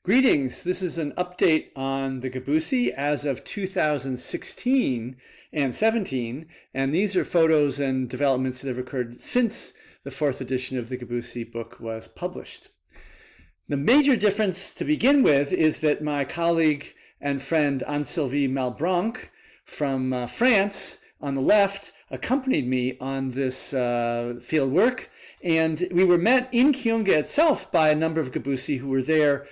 Greetings. This is an update on the Gebusi as of 2016 and 17, and these are photos and developments that have occurred since the fourth edition of the Gebusi book was published. The major difference to begin with is that my colleague and friend Anne-Sylvie Malbrancke from France on the left accompanied me on this field work, and we were met in Kiunga itself by a number of Gebusi who were there,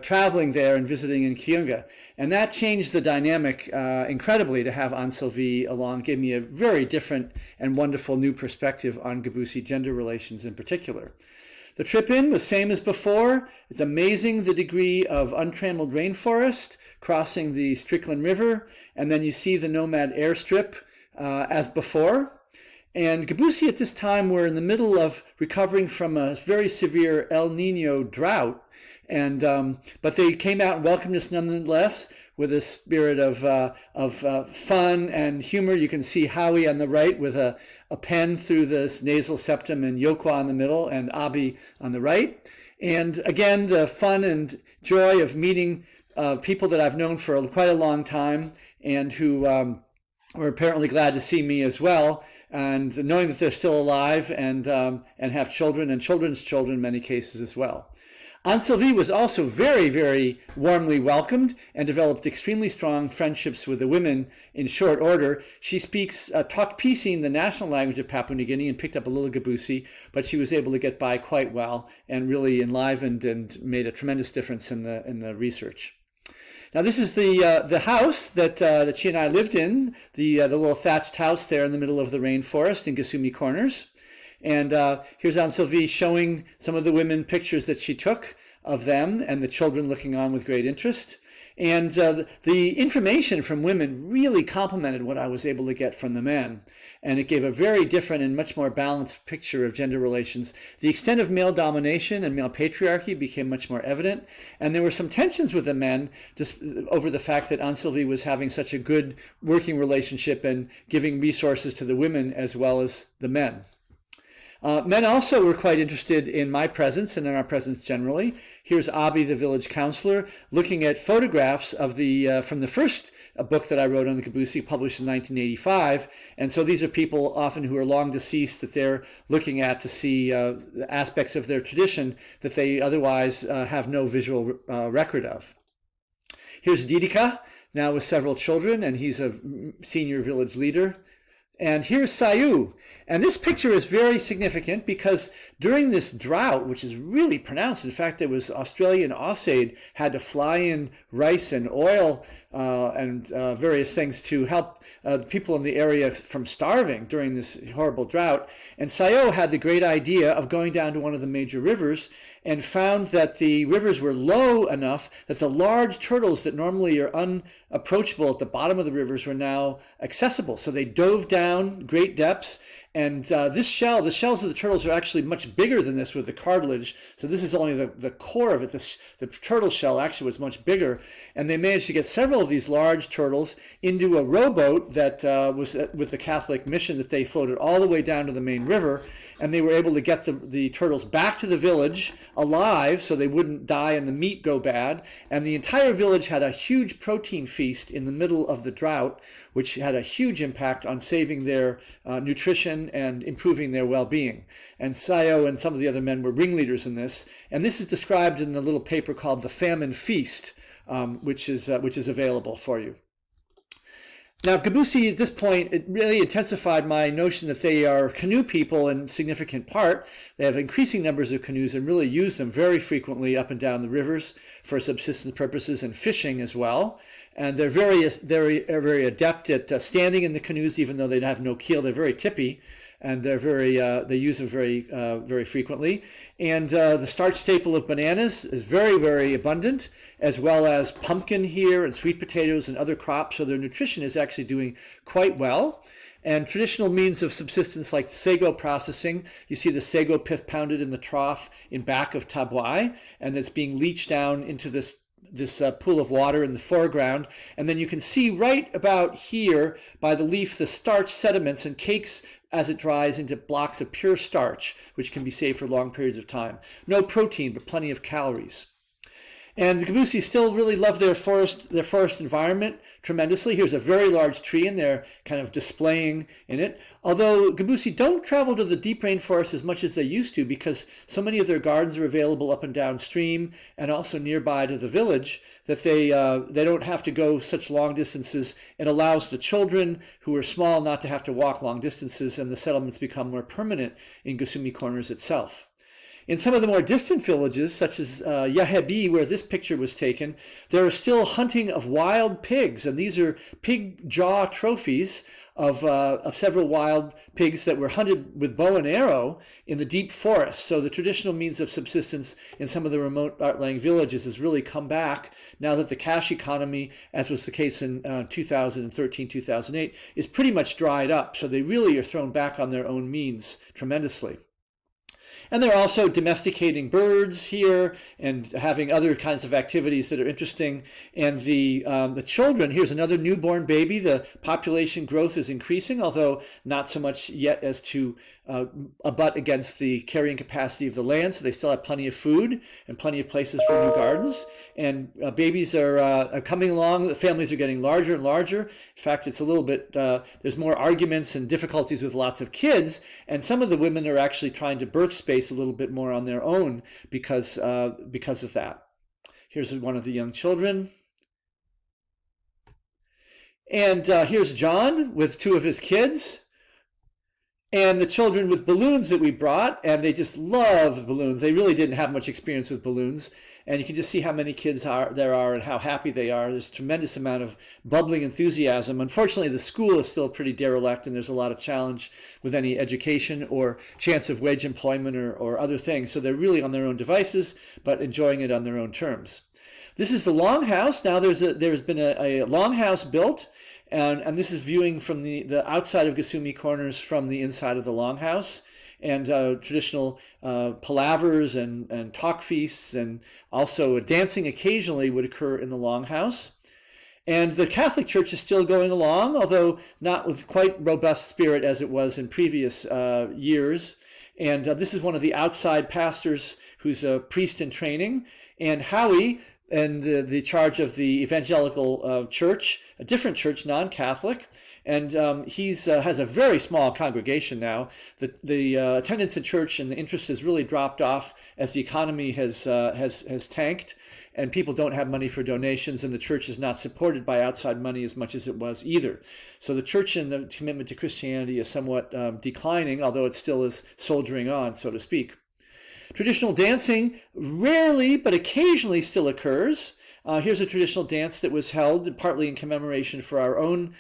traveling there and visiting in Kiunga. And that changed the dynamic incredibly to have Anne-Sylvie along, gave me a very different and wonderful new perspective on Gebusi gender relations in particular. The trip in was same as before. It's amazing the degree of untrammeled rainforest crossing the Strickland River, and then you see the nomad airstrip as before. And Gebusi at this time were in the middle of recovering from a very severe El Nino drought, and but they came out and welcomed us nonetheless with a spirit of fun and humor. You can see Howie on the right with a pen through this nasal septum, and Yokwa in the middle, and Abi on the right. And again, the fun and joy of meeting people that I've known for quite a long time and who were apparently glad to see me as well, and knowing that they're still alive and have children and children's children in many cases as well. Anne-Sylvie was also very, very warmly welcomed and developed extremely strong friendships with the women in short order. She speaks Tok-Pisin, the national language of Papua New Guinea, and picked up a little Gebusi, but she was able to get by quite well and really enlivened and made a tremendous difference in the research. Now this is the house that she and I lived in, the little thatched house there in the middle of the rainforest in Gasumi Corners. And here's Anne-Sylvie showing some of the women pictures that she took of them and the children looking on with great interest. And the information from women really complemented what I was able to get from the men. And it gave a very different and much more balanced picture of gender relations. The extent of male domination and male patriarchy became much more evident. And there were some tensions with the men just over the fact that Anne-Sylvie was having such a good working relationship and giving resources to the women as well as the men. Men also were quite interested in my presence and in our presence generally. Here's Abi, the village counselor, looking at photographs of from the first book that I wrote on the Gebusi, published in 1985. And so these are people often who are long deceased that they're looking at to see aspects of their tradition that they otherwise have no visual record of. Here's Didika, now with several children, and he's a senior village leader. And here's Sayu. And this picture is very significant because during this drought, which is really pronounced, in fact, there was Australian AusAid had to fly in rice and oil and various things to help people in the area from starving during this horrible drought. And Sayu had the great idea of going down to one of the major rivers and found that the rivers were low enough that the large turtles that normally are unapproachable at the bottom of the rivers were now accessible. So they dove down great depths, and the shells of the turtles are actually much bigger than this with the cartilage. So this is only the core of it. The turtle shell actually was much bigger, and they managed to get several of these large turtles into a rowboat that was with the Catholic mission that they floated all the way down to the main river, and they were able to get the turtles back to the village alive so they wouldn't die and the meat go bad. And the entire village had a huge protein feast in the middle of the drought, which had a huge impact on saving their nutrition and improving their well-being. And Sayo and some of the other men were ringleaders in this. And this is described in the little paper called The Famine Feast, which is available for you. Now, Gebusi, at this point, it really intensified my notion that they are canoe people in significant part. They have increasing numbers of canoes and really use them very frequently up and down the rivers for subsistence purposes and fishing as well. And they're very adept at standing in the canoes, even though they have no keel. They're very tippy, and they use them very frequently. And the starch staple of bananas is very, very abundant, as well as pumpkin here and sweet potatoes and other crops. So their nutrition is actually doing quite well. And traditional means of subsistence like sago processing, you see the sago pith pounded in the trough in back of tabuai, and it's being leached down into this pool of water in the foreground. And then you can see right about here by the leaf the starch sediments and cakes as it dries into blocks of pure starch, which can be saved for long periods of time. No protein, but plenty of calories. And the Gebusi still really love their forest environment tremendously. Here's a very large tree, and they're kind of displaying in it. Although Gebusi don't travel to the deep rainforest as much as they used to, because so many of their gardens are available up and downstream and also nearby to the village, that they don't have to go such long distances. It allows the children who are small not to have to walk long distances, and the settlements become more permanent in Gusumi Corners itself. In some of the more distant villages, such as Yahebi, where this picture was taken, there are still hunting of wild pigs, and these are pig jaw trophies of several wild pigs that were hunted with bow and arrow in the deep forest. So the traditional means of subsistence in some of the remote outlying villages has really come back now that the cash economy, as was the case in 2013, 2008, is pretty much dried up. So they really are thrown back on their own means tremendously. And they're also domesticating birds here and having other kinds of activities that are interesting. And the children, here's another newborn baby. The population growth is increasing, although not so much yet as to abut against the carrying capacity of the land. So they still have plenty of food and plenty of places for new gardens. And babies are coming along. The families are getting larger and larger. In fact, it's a little bit, there's more arguments and difficulties with lots of kids. And some of the women are actually trying to birth space a little bit more on their own because of that. Here's one of the young children. And here's John with two of his kids. And the children with balloons that we brought, and they just love balloons. They really didn't have much experience with balloons. And you can just see how many kids there are and how happy they are. There's a tremendous amount of bubbling enthusiasm. Unfortunately, the school is still pretty derelict, and there's a lot of challenge with any education or chance of wage employment or other things. So they're really on their own devices, but enjoying it on their own terms. This is the longhouse. Now there's been a longhouse built. And this is viewing from the outside of Gusumi Corners from the inside of the longhouse. And traditional palavers and talk feasts, and also dancing occasionally would occur in the longhouse. And the Catholic Church is still going along, although not with quite robust spirit as it was in previous years. And this is one of the outside pastors who's a priest in training. And Howie, and the charge of the evangelical church, a different church, non-Catholic, and he has a very small congregation now. The attendance in church and the interest has really dropped off as the economy has tanked, and people don't have money for donations, and the church is not supported by outside money as much as it was either. So the church and the commitment to Christianity is somewhat declining, although it still is soldiering on, so to speak. Traditional dancing rarely, but occasionally still occurs. Here's a traditional dance that was held partly in commemoration for our own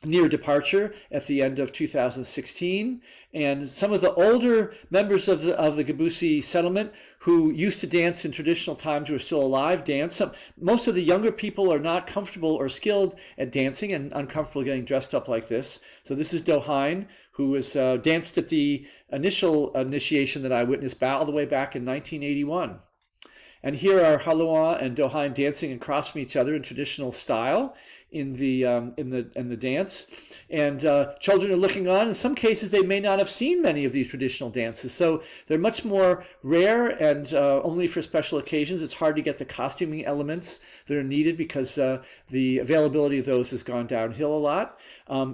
near departure at the end of 2016. And some of the older members of the Gebusi settlement who used to dance in traditional times who are still alive dance. Most of the younger people are not comfortable or skilled at dancing and uncomfortable getting dressed up like this. So this is Dohine, who was danced at the initial initiation that I witnessed all the way back in 1981. And here are Halua and Dohine dancing across from each other in traditional style in the dance. And children are looking on. In some cases, they may not have seen many of these traditional dances. So they're much more rare and only for special occasions. It's hard to get the costuming elements that are needed because the availability of those has gone downhill a lot.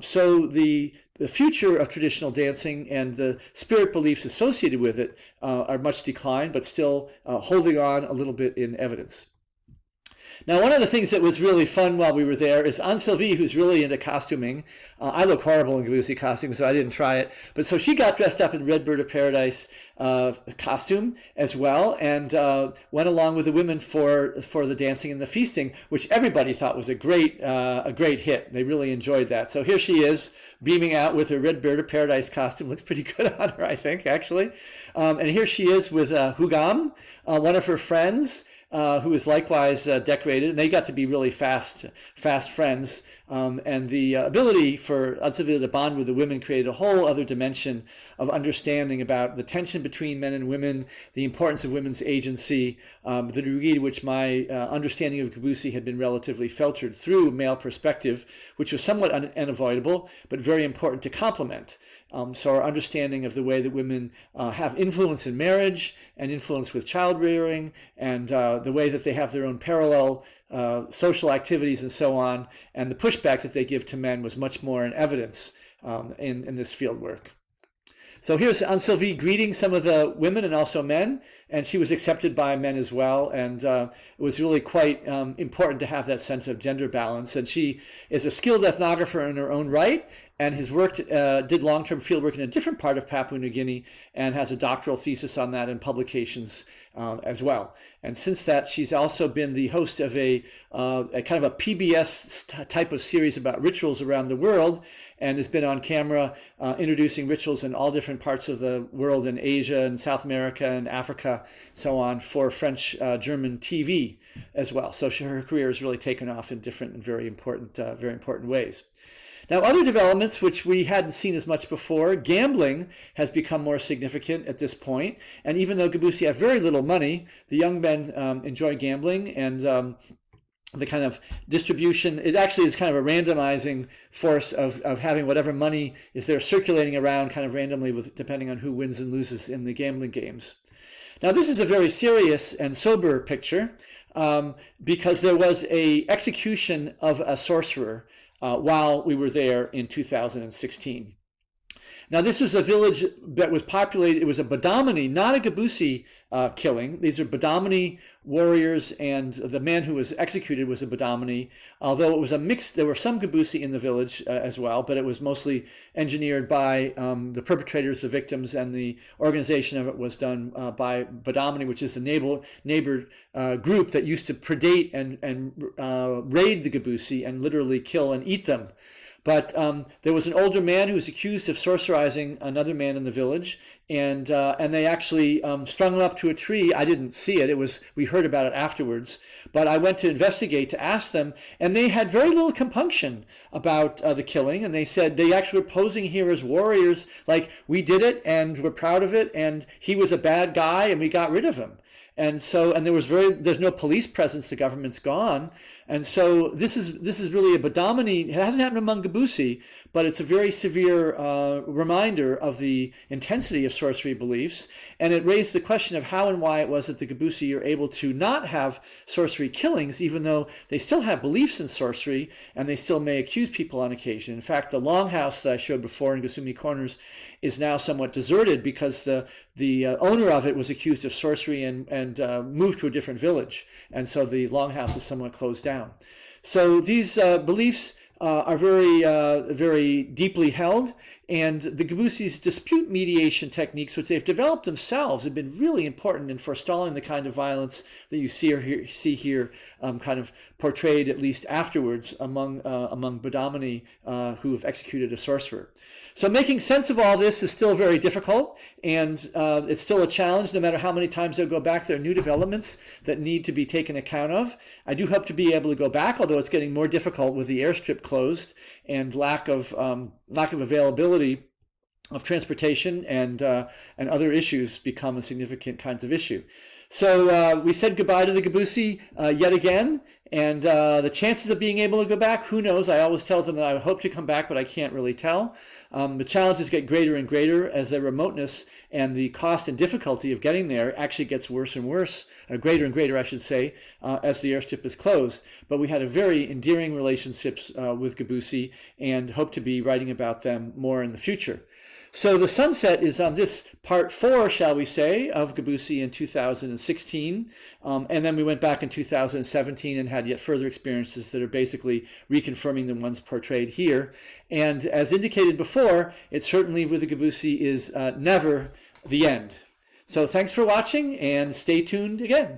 So the future of traditional dancing and the spirit beliefs associated with it are much declined, but still holding on a little bit in evidence. Now, one of the things that was really fun while we were there is Anne-Sylvie, who's really into costuming. I look horrible in Gebusi costume, so I didn't try it. But so she got dressed up in Red Bird of Paradise costume as well, and went along with the women for the dancing and the feasting, which everybody thought was a great hit. They really enjoyed that. So here she is, beaming out with her Red Bird of Paradise costume. Looks pretty good on her, I think, actually. And here she is with Hugam, one of her friends, who is likewise decorated, and they got to be really fast friends. And the ability for Anne-Sylvie to bond with the women created a whole other dimension of understanding about the tension between men and women, the importance of women's agency, the degree to which my understanding of Gebusi had been relatively filtered through male perspective, which was somewhat unavoidable, but very important to complement. So our understanding of the way that women have influence in marriage and influence with child rearing and the way that they have their own parallel social activities and so on, and the pushback that they give to men was much more in evidence in this field work. So here's Anne-Sylvie greeting some of the women and also men, and she was accepted by men as well, and it was really quite important to have that sense of gender balance. And she is a skilled ethnographer in her own right, and has worked, did long-term field work in a different part of Papua New Guinea, and has a doctoral thesis on that and publications as well. And since that, she's also been the host of a kind of a PBS type of series about rituals around the world, and has been on camera introducing rituals in all different parts of the world, in Asia and South America and Africa, so on, for French, German TV as well. So her career has really taken off in different and very important ways. Now, other developments which we hadn't seen as much before, gambling has become more significant at this point. And even though Gebusi have very little money, the young men enjoy gambling, and the kind of distribution, it actually is kind of a randomizing force of having whatever money is there circulating around kind of randomly, depending on who wins and loses in the gambling games. Now, this is a very serious and sober picture because there was an execution of a sorcerer while we were there in 2016. Now, this was a village that was populated. It was a Badamani, not a Gebusi killing. These are Badamani warriors, and the man who was executed was a Badamani, although it was a mix. There were some Gebusi in the village as well, but it was mostly engineered by the perpetrators, the victims, and the organization of it was done by Badamani, which is the neighbor group that used to predate and raid the Gebusi and literally kill and eat them. But there was an older man who was accused of sorcerizing another man in the village, and they actually strung him up to a tree. I didn't see it. We heard about it afterwards. But I went to investigate to ask them, and they had very little compunction about the killing. And they said they actually were posing here as warriors, like, we did it and we're proud of it, and he was a bad guy and we got rid of him. And so, and there's no police presence. The government's gone, and so this is really a Badamani. It hasn't happened among Gebusi, but it's a very severe reminder of the intensity of sorcery beliefs. And it raised the question of how and why it was that the Gebusi are able to not have sorcery killings, even though they still have beliefs in sorcery, and they still may accuse people on occasion. In fact, the longhouse that I showed before in Gusumi Corners is now somewhat deserted because the owner of it was accused of sorcery and moved to a different village, and so the longhouse is somewhat closed down. So these beliefs are very deeply held, and the Gebusi's dispute mediation techniques, which they've developed themselves, have been really important in forestalling the kind of violence that you see here kind of portrayed, at least afterwards, among Badamani who have executed a sorcerer. So making sense of all this is still very difficult, and it's still a challenge. No matter how many times they'll go back, there are new developments that need to be taken account of. I do hope to be able to go back, although it's getting more difficult with the airstrip closed and lack of availability of transportation, and other issues become a significant kinds of issue. So we said goodbye to the Gebusi yet again, and the chances of being able to go back, who knows? I always tell them that I hope to come back, but I can't really tell. The challenges get greater and greater as the remoteness and the cost and difficulty of getting there actually gets worse and worse, or greater and greater, I should say, as the airstrip is closed. But we had a very endearing relationships with Gebusi, and hope to be writing about them more in the future. So the sunset is on this part 4, shall we say, of Gebusi in 2016. And then we went back in 2017 and had yet further experiences that are basically reconfirming the ones portrayed here. And as indicated before, it certainly with the Gebusi is never the end. So thanks for watching, and stay tuned again.